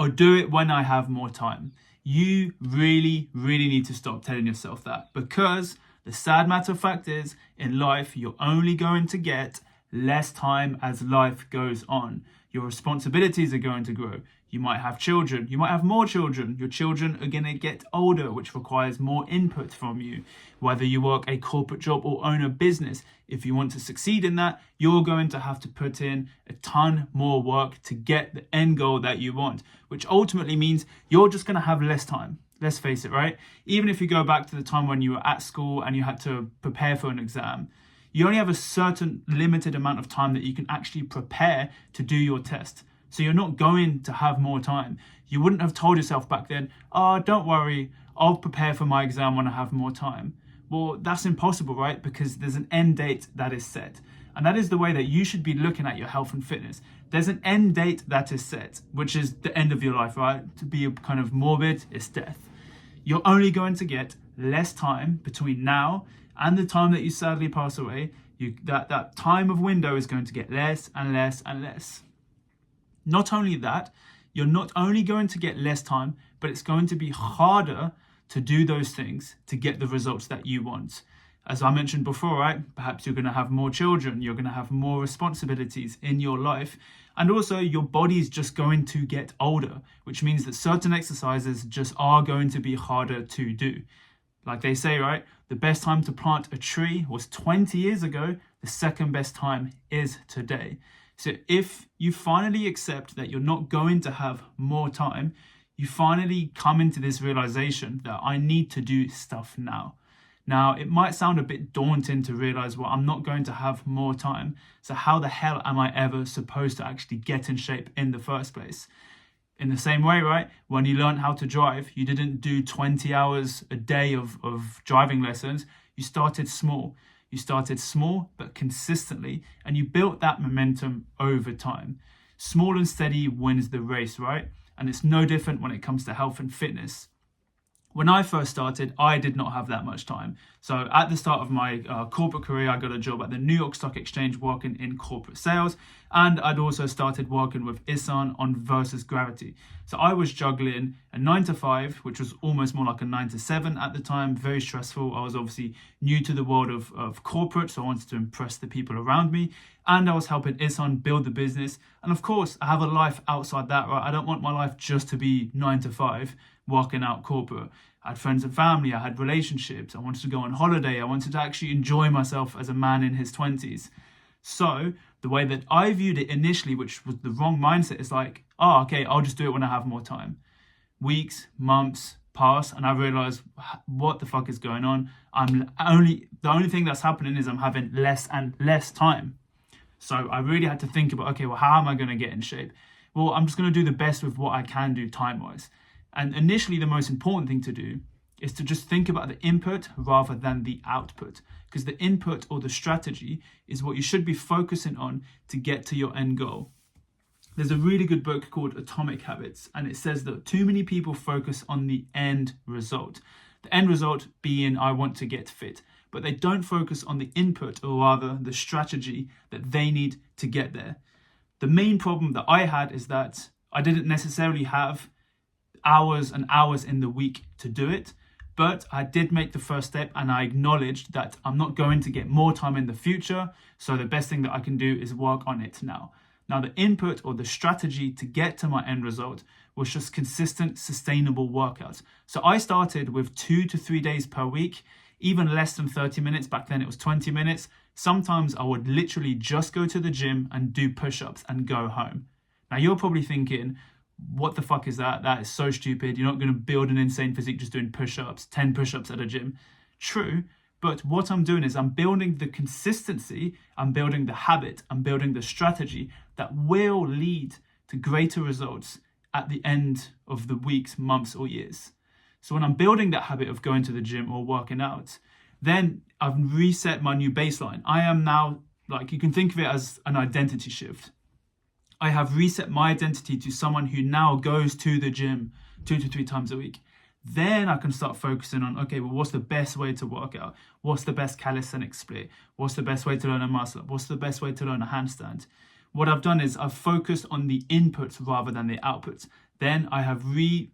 or do it when I have more time. You really, really need to stop telling yourself that, because the sad matter of fact is, in life, you're only going to get less time as life goes on. Your responsibilities are going to grow. You might have children. You might have more children. Your children are going to get older, which requires more input from you. Whether you work a corporate job or own a business, if you want to succeed in that, you're going to have to put in a ton more work to get the end goal that you want, which ultimately means you're just going to have less time. Let's face it, right? Even if you go back to the time when you were at school and you had to prepare for an exam, you only have a certain limited amount of time that you can actually prepare to do your test. So you're not going to have more time. You wouldn't have told yourself back then, don't worry, I'll prepare for my exam when I have more time. Well, that's impossible, right? Because there's an end date that is set. And that is the way that you should be looking at your health and fitness. There's an end date that is set, which is the end of your life, right? To be kind of morbid, it's death. You're only going to get less time between now and the time that you sadly pass away. That time of window is going to get less and less and less. Not only that, you're not only going to get less time, but it's going to be harder to do those things to get the results that you want. As I mentioned before, right? Perhaps you're going to have more children, you're going to have more responsibilities in your life, and also your body's just going to get older, which means that certain exercises just are going to be harder to do. Like they say, right? The best time to plant a tree was 20 years ago. The second best time is today. So if you finally accept that you're not going to have more time, you finally come into this realization that I need to do stuff now. Now, it might sound a bit daunting to realize, well, I'm not going to have more time. So how the hell am I ever supposed to actually get in shape in the first place? In the same way, right? When you learned how to drive, you didn't do 20 hours a day of driving lessons. You started small. You started small, but consistently, and you built that momentum over time. Small and steady wins the race, right? And it's no different when it comes to health and fitness. When I first started, I did not have that much time. So at the start of my corporate career, I got a job at the New York Stock Exchange working in corporate sales. And I'd also started working with Ihsan on Versus Gravity. So I was juggling a 9 to 5, which was almost more like a 9 to 7 at the time, very stressful. I was obviously new to the world of corporate, so I wanted to impress the people around me. And I was helping Ihsan build the business. And of course, I have a life outside that, right? I don't want my life just to be 9 to 5. Working out corporate. I had friends and family, I had relationships, I wanted to go on holiday, I wanted to actually enjoy myself as a man in his 20s. So the way that I viewed it initially, which was the wrong mindset, is like, okay, I'll just do it when I have more time. Weeks, months pass, and I realized, what the fuck is going on? The only thing that's happening is I'm having less and less time. So I really had to think about, okay, well, how am I going to get in shape? Well, I'm just going to do the best with what I can do time-wise. And initially, the most important thing to do is to just think about the input rather than the output, because the input or the strategy is what you should be focusing on to get to your end goal. There's a really good book called Atomic Habits, and it says that too many people focus on the end result. The end result being, I want to get fit, but they don't focus on the input, or rather the strategy that they need to get there. The main problem that I had is that I didn't necessarily have hours and hours in the week to do it, but I did make the first step, and I acknowledged that I'm not going to get more time in the future, so the best thing that I can do is work on it now. Now, the input or the strategy to get to my end result was just consistent, sustainable workouts. So I started with 2 to 3 days per week, even less than 30 minutes. Back then it was 20 minutes. Sometimes I would literally just go to the gym and do push-ups and go home. Now you're probably thinking, what the fuck is that? That is so stupid. You're not going to build an insane physique just doing push-ups, 10 push-ups at a gym. True, but what I'm doing is I'm building the consistency, I'm building the habit, I'm building the strategy that will lead to greater results at the end of the weeks, months, or years. So when I'm building that habit of going to the gym or working out, then I've reset my new baseline. I am now, like, you can think of it as an identity shift. I have reset my identity to someone who now goes to the gym 2 to 3 times a week. Then I can start focusing on, okay, well, what's the best way to work out? What's the best calisthenics split? What's the best way to learn a muscle up? What's the best way to learn a handstand? What I've done is I've focused on the inputs rather than the outputs. then I have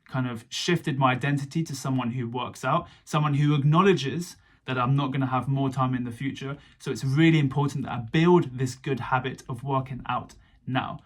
kind of shifted my identity to someone who works out, someone who acknowledges that I'm not going to have more time in the future. So it's really important that I build this good habit of working out now.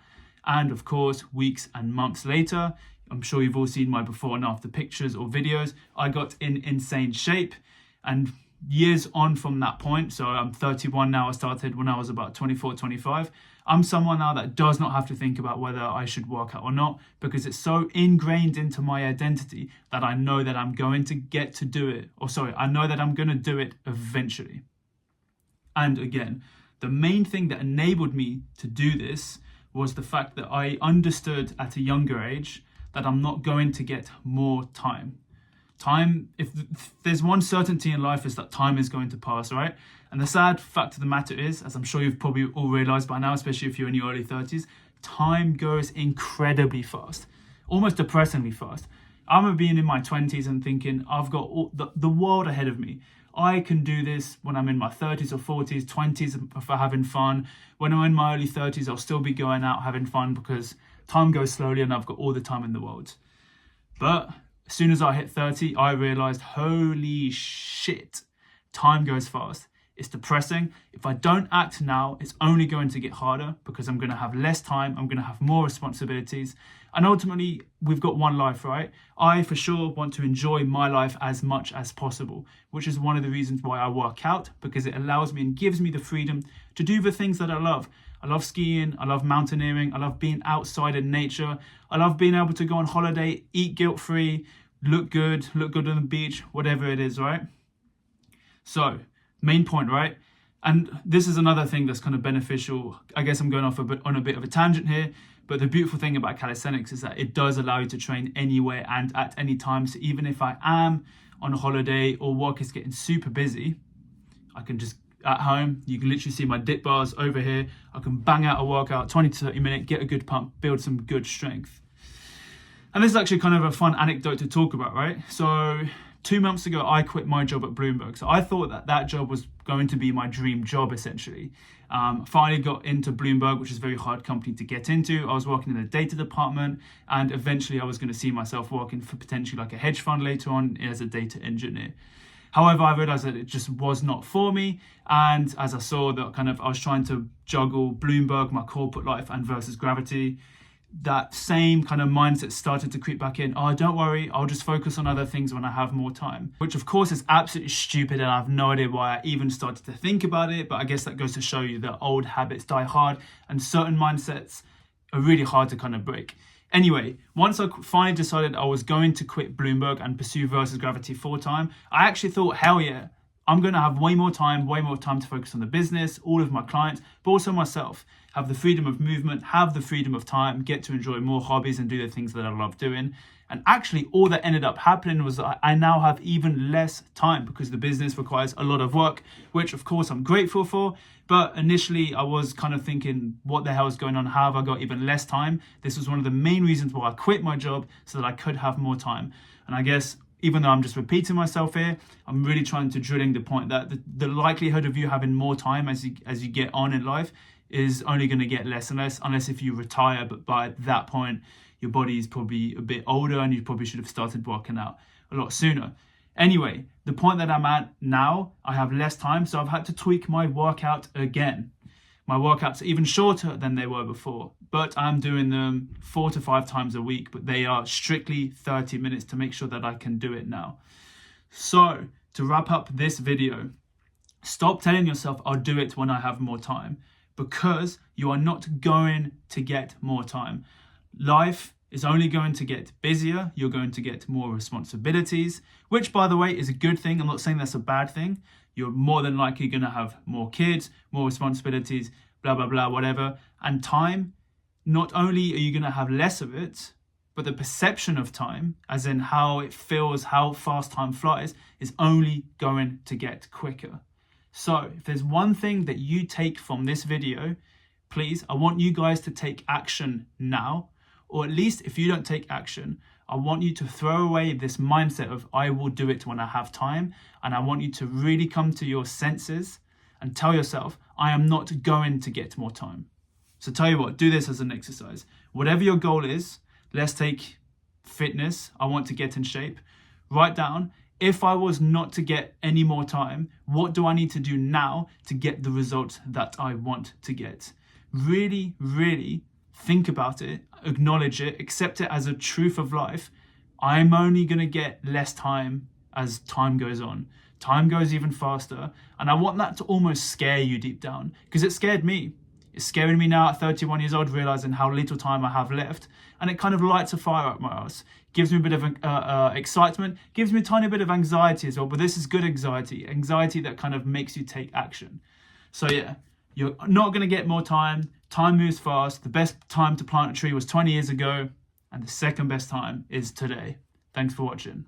And of course, weeks and months later, I'm sure you've all seen my before and after pictures or videos, I got in insane shape. And years on from that point, so I'm 31 now, I started when I was about 24, 25. I'm someone now that does not have to think about whether I should work out or not, because it's so ingrained into my identity that I know that I'm going to get to do it. I know that I'm going to do it eventually. And again, the main thing that enabled me to do this was the fact that I understood at a younger age that I'm not going to get more time. If there's one certainty in life, is that time is going to pass, right? And the sad fact of the matter is, as I'm sure you've probably all realized by now, especially if you're in your early 30s, time goes incredibly fast, almost depressingly fast. I remember being in my 20s and thinking, I've got the world ahead of me. I can do this when I'm in my 30s or 40s, 20s for having fun. When I'm in my early 30s, I'll still be going out having fun because time goes slowly and I've got all the time in the world. But as soon as I hit 30, I realized, holy shit, time goes fast. It's depressing. If I don't act now, it's only going to get harder because I'm going to have less time. I'm going to have more responsibilities. And ultimately, we've got one life, right? I, for sure, want to enjoy my life as much as possible, which is one of the reasons why I work out, because it allows me and gives me the freedom to do the things that I love. I love skiing, I love mountaineering, I love being outside in nature. I love being able to go on holiday, eat guilt-free, look good on the beach, whatever it is, right? So, main point, right? And this is another thing that's kind of beneficial. I guess I'm going off on a bit of a tangent here, but the beautiful thing about calisthenics is that it does allow you to train anywhere and at any time. So even if I am on a holiday or work is getting super busy, I can just, at home, you can literally see my dip bars over here. I can bang out a workout, 20 to 30 minutes, get a good pump, build some good strength. And this is actually kind of a fun anecdote to talk about, right? So 2 months ago, I quit my job at Bloomberg. So I thought that job was going to be my dream job, essentially. Finally got into Bloomberg, which is a very hard company to get into. I was working in the data department, and eventually I was going to see myself working for potentially like a hedge fund later on as a data engineer. However, I realized that it just was not for me. And as I saw that I was trying to juggle Bloomberg, my corporate life, and versus gravity, that same kind of mindset started to creep back in. Oh, don't worry, I'll just focus on other things when I have more time. Which of course is absolutely stupid, and I have no idea why I even started to think about it. But I guess that goes to show you that old habits die hard, and certain mindsets are really hard to kind of break. Anyway, once I finally decided I was going to quit Bloomberg and pursue versus gravity full time, I actually thought, hell yeah, I'm going to have way more time to focus on the business, all of my clients, but also myself. Have the freedom of movement, have the freedom of time, get to enjoy more hobbies and do the things that I love doing. And actually all that ended up happening was that I now have even less time because the business requires a lot of work, which of course I'm grateful for. But initially I was kind of thinking, what the hell is going on? How have I got even less time? This was one of the main reasons why I quit my job, so that I could have more time. And I guess even though I'm just repeating myself here, I'm really trying to drilling the point that the likelihood of you having more time as you get on in life is only going to get less and less, unless if you retire. But by that point, your body is probably a bit older and you probably should have started working out a lot sooner. Anyway, the point that I'm at now, I have less time, so I've had to tweak my workout again. My workouts are even shorter than they were before, but I'm doing them 4 to 5 times a week, but they are strictly 30 minutes to make sure that I can do it now. So to wrap up this video, stop telling yourself I'll do it when I have more time, because you are not going to get more time. Life is only going to get busier. You're going to get more responsibilities, which by the way is a good thing. I'm not saying that's a bad thing. You're more than likely going to have more kids, more responsibilities, blah, blah, blah, whatever. And time, not only are you going to have less of it, but the perception of time, as in how it feels, how fast time flies, is only going to get quicker. So if there's one thing that you take from this video, please, I want you guys to take action now. Or at least if you don't take action, I want you to throw away this mindset of I will do it when I have time. And I want you to really come to your senses and tell yourself, I am not going to get more time. So tell you what, do this as an exercise. Whatever your goal is, let's take fitness, I want to get in shape. Write down, if I was not to get any more time, what do I need to do now to get the results that I want to get? Really, really think about it, acknowledge it, accept it as a truth of life. I'm only going to get less time as time goes on. Time goes even faster. And I want that to almost scare you deep down, because it scared me. It's scaring me now at 31 years old, realizing how little time I have left. And it kind of lights a fire up my ass. Gives me a bit of excitement, gives me a tiny bit of anxiety as well. But this is good anxiety that kind of makes you take action. So yeah, you're not going to get more time. Time moves fast. The best time to plant a tree was 20 years ago. And the second best time is today. Thanks for watching.